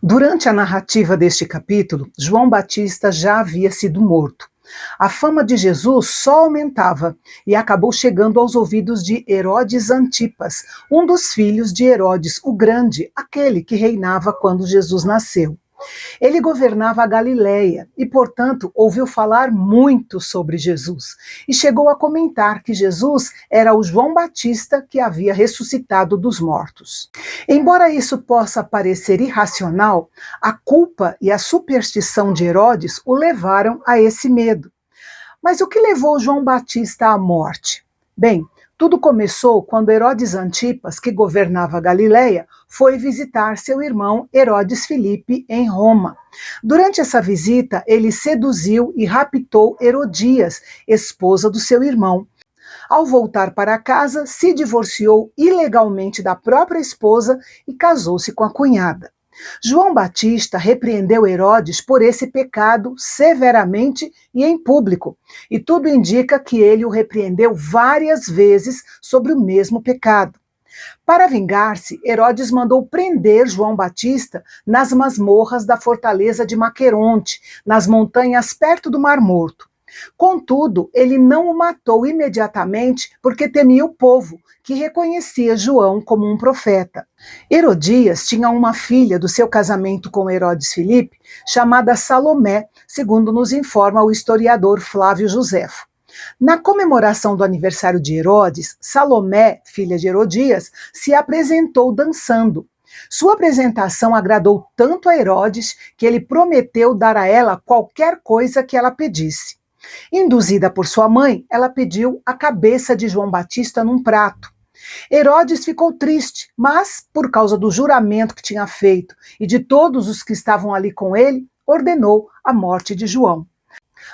Durante a narrativa deste capítulo, João Batista já havia sido morto. A fama de Jesus só aumentava e acabou chegando aos ouvidos de Herodes Antipas, um dos filhos de Herodes o Grande, aquele que reinava quando Jesus nasceu. Ele governava a Galiléia e, portanto, ouviu falar muito sobre Jesus e chegou a comentar que Jesus era o João Batista que havia ressuscitado dos mortos. Embora isso possa parecer irracional, a culpa e a superstição de Herodes o levaram a esse medo. Mas o que levou João Batista à morte? Bem, tudo começou quando Herodes Antipas, que governava a Galiléia, foi visitar seu irmão Herodes Filipe em Roma. Durante essa visita, ele seduziu e raptou Herodias, esposa do seu irmão. Ao voltar para casa, se divorciou ilegalmente da própria esposa e casou-se com a cunhada. João Batista repreendeu Herodes por esse pecado severamente e em público, e tudo indica que ele o repreendeu várias vezes sobre o mesmo pecado. Para vingar-se, Herodes mandou prender João Batista nas masmorras da fortaleza de Maqueronte, nas montanhas perto do Mar Morto. Contudo, ele não o matou imediatamente porque temia o povo, que reconhecia João como um profeta. Herodias tinha uma filha do seu casamento com Herodes Filipe, chamada Salomé, segundo nos informa o historiador Flávio Joséfo. Na comemoração do aniversário de Herodes, Salomé, filha de Herodias, se apresentou dançando. Sua apresentação agradou tanto a Herodes que ele prometeu dar a ela qualquer coisa que ela pedisse. Induzida por sua mãe, ela pediu a cabeça de João Batista num prato. Herodes ficou triste, mas, por causa do juramento que tinha feito e de todos os que estavam ali com ele, ordenou a morte de João.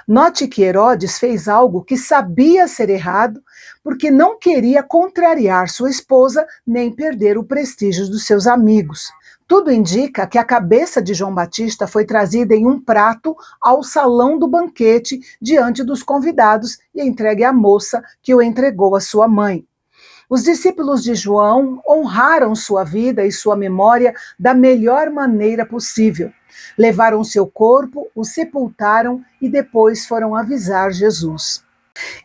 Note que Herodes fez algo que sabia ser errado, porque não queria contrariar sua esposa nem perder o prestígio dos seus amigos. Tudo indica que a cabeça de João Batista foi trazida em um prato ao salão do banquete diante dos convidados e entregue à moça que o entregou à sua mãe. Os discípulos de João honraram sua vida e sua memória da melhor maneira possível. Levaram seu corpo, o sepultaram e depois foram avisar Jesus.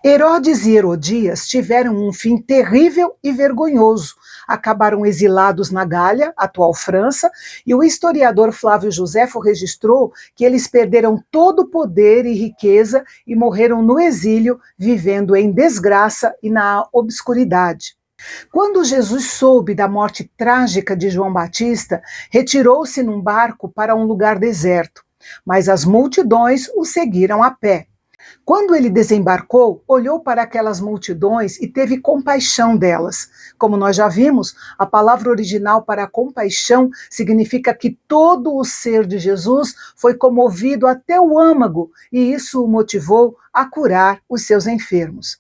Herodes e Herodias tiveram um fim terrível e vergonhoso. Acabaram exilados na Gália, atual França, e o historiador Flávio Joséfo registrou que eles perderam todo o poder e riqueza e morreram no exílio, vivendo em desgraça e na obscuridade. Quando Jesus soube da morte trágica de João Batista, retirou-se num barco para um lugar deserto, mas as multidões o seguiram a pé. Quando ele desembarcou, olhou para aquelas multidões e teve compaixão delas. Como nós já vimos, a palavra original para compaixão significa que todo o ser de Jesus foi comovido até o âmago, e isso o motivou a curar os seus enfermos.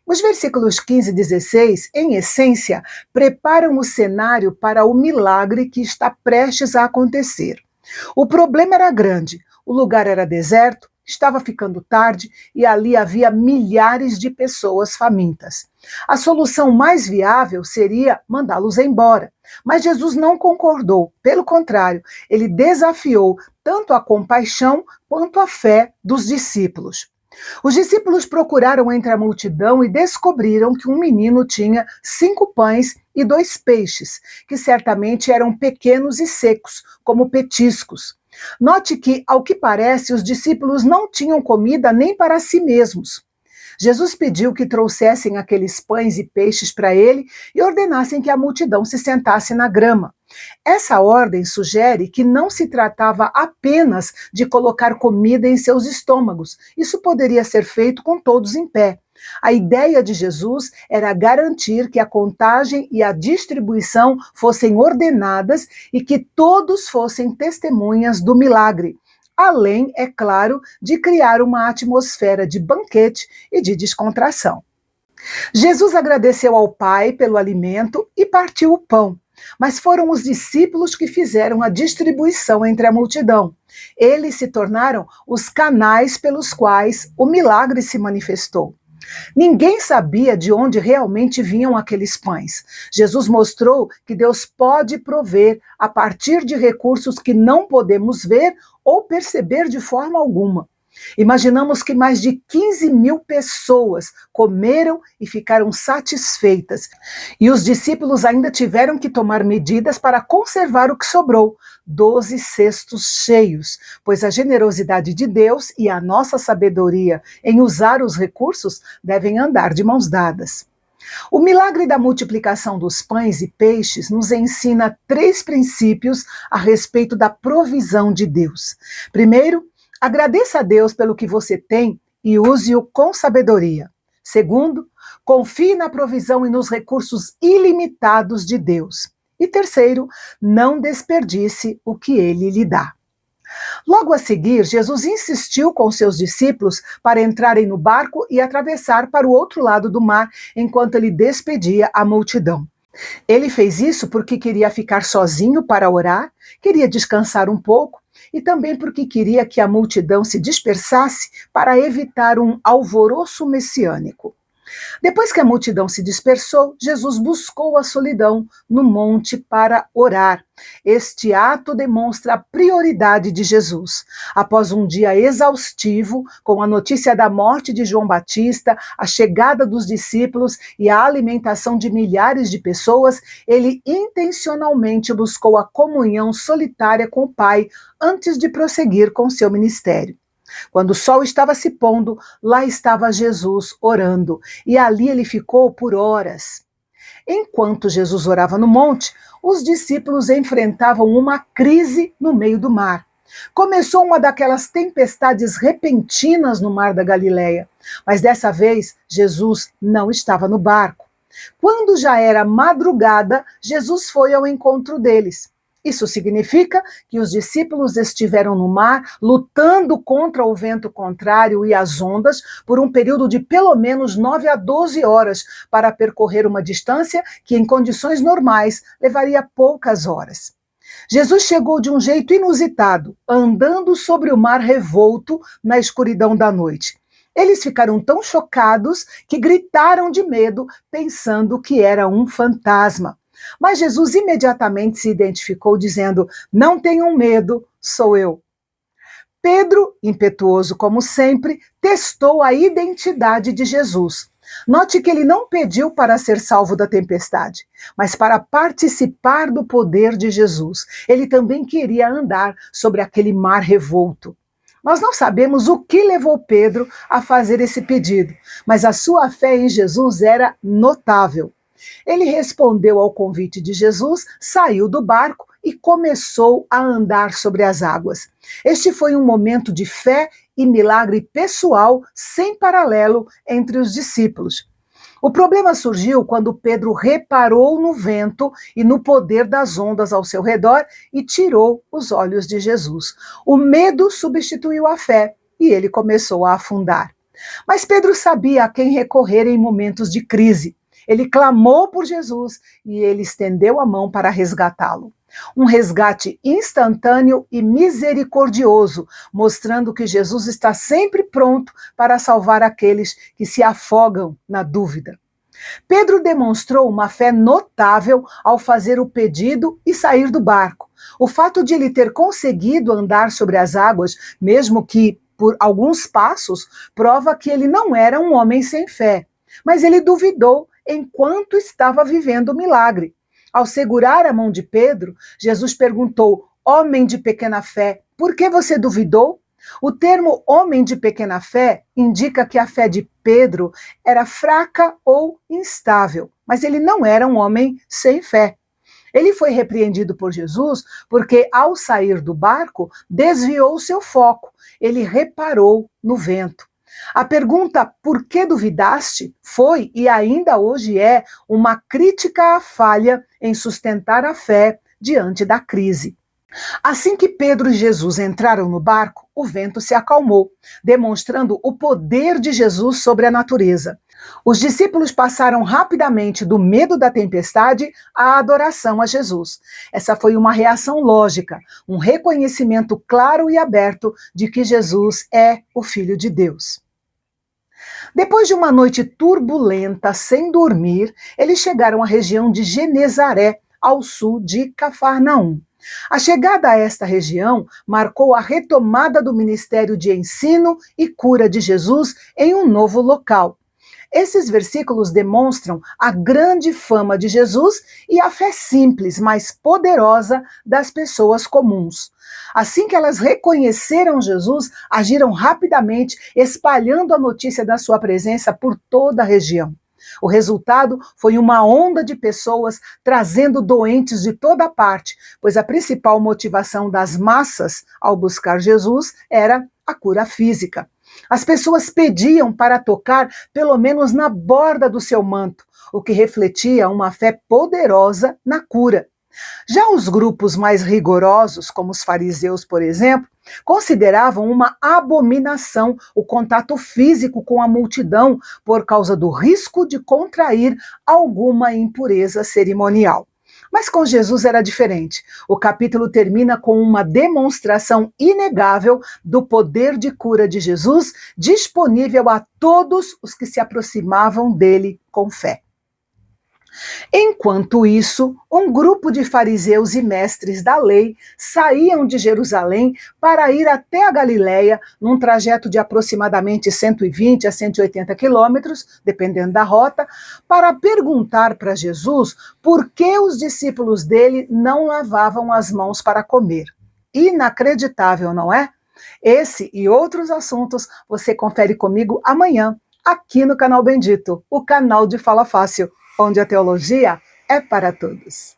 Os versículos 15 e 16, em essência, preparam o cenário para o milagre que está prestes a acontecer. O problema era grande, o lugar era deserto, estava ficando tarde e ali havia milhares de pessoas famintas. A solução mais viável seria mandá-los embora. Mas Jesus não concordou, pelo contrário, ele desafiou tanto a compaixão quanto a fé dos discípulos. Os discípulos procuraram entre a multidão e descobriram que um menino tinha 5 pães e 2 peixes, que certamente eram pequenos e secos, como petiscos. Note que, ao que parece, os discípulos não tinham comida nem para si mesmos. Jesus pediu que trouxessem aqueles pães e peixes para ele e ordenassem que a multidão se sentasse na grama. Essa ordem sugere que não se tratava apenas de colocar comida em seus estômagos. Isso poderia ser feito com todos em pé. A ideia de Jesus era garantir que a contagem e a distribuição fossem ordenadas e que todos fossem testemunhas do milagre. Além, é claro, de criar uma atmosfera de banquete e de descontração. Jesus agradeceu ao Pai pelo alimento e partiu o pão, mas foram os discípulos que fizeram a distribuição entre a multidão. Eles se tornaram os canais pelos quais o milagre se manifestou. Ninguém sabia de onde realmente vinham aqueles pães. Jesus mostrou que Deus pode prover a partir de recursos que não podemos ver ou perceber de forma alguma. Imaginamos que mais de 15 mil pessoas comeram e ficaram satisfeitas. E os discípulos ainda tiveram que tomar medidas para conservar o que sobrou, 12 cestos cheios, pois a generosidade de Deus e a nossa sabedoria em usar os recursos devem andar de mãos dadas. O milagre da multiplicação dos pães e peixes nos ensina 3 princípios a respeito da provisão de Deus. Primeiro, agradeça a Deus pelo que você tem e use-o com sabedoria. Segundo, confie na provisão e nos recursos ilimitados de Deus. E terceiro, não desperdice o que ele lhe dá. Logo a seguir, Jesus insistiu com seus discípulos para entrarem no barco e atravessar para o outro lado do mar, enquanto ele despedia a multidão. Ele fez isso porque queria ficar sozinho para orar, queria descansar um pouco e também porque queria que a multidão se dispersasse para evitar um alvoroço messiânico. Depois que a multidão se dispersou, Jesus buscou a solidão no monte para orar. Este ato demonstra a prioridade de Jesus. Após um dia exaustivo, com a notícia da morte de João Batista, a chegada dos discípulos e a alimentação de milhares de pessoas, ele intencionalmente buscou a comunhão solitária com o Pai antes de prosseguir com seu ministério. Quando o sol estava se pondo, lá estava Jesus orando, e ali ele ficou por horas. Enquanto Jesus orava no monte, os discípulos enfrentavam uma crise no meio do mar. Começou uma daquelas tempestades repentinas no mar da Galileia, mas dessa vez Jesus não estava no barco. Quando já era madrugada, Jesus foi ao encontro deles. Isso significa que os discípulos estiveram no mar, lutando contra o vento contrário e as ondas, por um período de pelo menos 9 a 12 horas, para percorrer uma distância que, em condições normais, levaria poucas horas. Jesus chegou de um jeito inusitado, andando sobre o mar revolto na escuridão da noite. Eles ficaram tão chocados que gritaram de medo, pensando que era um fantasma. Mas Jesus imediatamente se identificou, dizendo: "Não tenham medo, sou eu." Pedro, impetuoso como sempre, testou a identidade de Jesus. Note que ele não pediu para ser salvo da tempestade, mas para participar do poder de Jesus. Ele também queria andar sobre aquele mar revolto. Nós não sabemos o que levou Pedro a fazer esse pedido, mas a sua fé em Jesus era notável. Ele respondeu ao convite de Jesus, saiu do barco e começou a andar sobre as águas. Este foi um momento de fé e milagre pessoal sem paralelo entre os discípulos. O problema surgiu quando Pedro reparou no vento e no poder das ondas ao seu redor e tirou os olhos de Jesus. O medo substituiu a fé e ele começou a afundar. Mas Pedro sabia a quem recorrer em momentos de crise. Ele clamou por Jesus e ele estendeu a mão para resgatá-lo. Um resgate instantâneo e misericordioso, mostrando que Jesus está sempre pronto para salvar aqueles que se afogam na dúvida. Pedro demonstrou uma fé notável ao fazer o pedido e sair do barco. O fato de ele ter conseguido andar sobre as águas, mesmo que por alguns passos, prova que ele não era um homem sem fé. Mas ele duvidou enquanto estava vivendo o milagre. Ao segurar a mão de Pedro, Jesus perguntou: "Homem de pequena fé, por que você duvidou?" O termo homem de pequena fé indica que a fé de Pedro era fraca ou instável, mas ele não era um homem sem fé. Ele foi repreendido por Jesus porque, ao sair do barco, desviou seu foco. Ele reparou no vento. A pergunta "por que duvidaste?" foi e ainda hoje é uma crítica à falha em sustentar a fé diante da crise. Assim que Pedro e Jesus entraram no barco, o vento se acalmou, demonstrando o poder de Jesus sobre a natureza. Os discípulos passaram rapidamente do medo da tempestade à adoração a Jesus. Essa foi uma reação lógica, um reconhecimento claro e aberto de que Jesus é o Filho de Deus. Depois de uma noite turbulenta, sem dormir, eles chegaram à região de Genezaré, ao sul de Cafarnaum. A chegada a esta região marcou a retomada do ministério de ensino e cura de Jesus em um novo local. Esses versículos demonstram a grande fama de Jesus e a fé simples, mas poderosa das pessoas comuns. Assim que elas reconheceram Jesus, agiram rapidamente, espalhando a notícia da sua presença por toda a região. O resultado foi uma onda de pessoas trazendo doentes de toda parte, pois a principal motivação das massas ao buscar Jesus era a cura física. As pessoas pediam para tocar pelo menos na borda do seu manto, o que refletia uma fé poderosa na cura. Já os grupos mais rigorosos, como os fariseus, por exemplo, consideravam uma abominação o contato físico com a multidão por causa do risco de contrair alguma impureza cerimonial. Mas com Jesus era diferente. O capítulo termina com uma demonstração inegável do poder de cura de Jesus, disponível a todos os que se aproximavam dele com fé. Enquanto isso, um grupo de fariseus e mestres da lei saíam de Jerusalém para ir até a Galiléia, num trajeto de aproximadamente 120 a 180 quilômetros, dependendo da rota, para perguntar para Jesus por que os discípulos dele não lavavam as mãos para comer. Inacreditável, não é? Esse e outros assuntos você confere comigo amanhã, aqui no Canal Bendito, o canal de Fala Fácil, onde a teologia é para todos.